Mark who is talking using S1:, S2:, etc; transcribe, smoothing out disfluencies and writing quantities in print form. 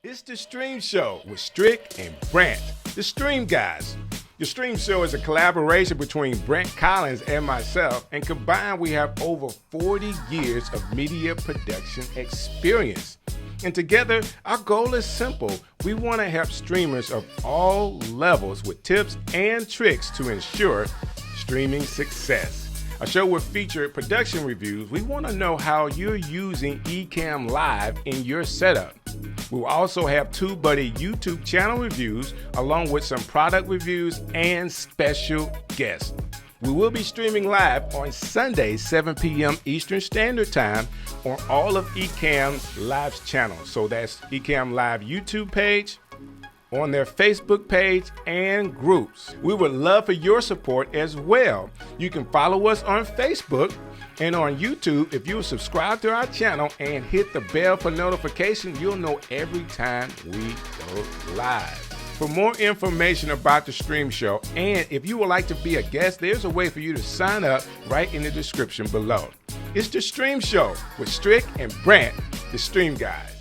S1: It's the Stream Show with Strick and Brant, the Stream Guys. The Stream Show is a collaboration between Brant Collins and myself, and combined we have over 40 years of media production experience. And together, our goal is simple. We want to help streamers of all levels with tips and tricks to ensure streaming success. A show will feature production reviews. We want to know how you're using Ecamm Live in your setup. We'll also have TUBEBUDDY YouTube channel reviews, along with some product reviews and special guests. We will be streaming live on Sunday, 7 p.m. Eastern Standard Time on all of Ecamm Live's channels. So that's Ecamm Live YouTube page, on their Facebook page, and groups. We would love for your support as well. You can follow us on Facebook and on YouTube. If you subscribe to our channel and hit the bell for notification, you'll know every time we go live. For more information about the Stream Show, and if you would like to be a guest, there's a way for you to sign up right in the description below. It's the Stream Show with Strick and Brant, the Stream Guys.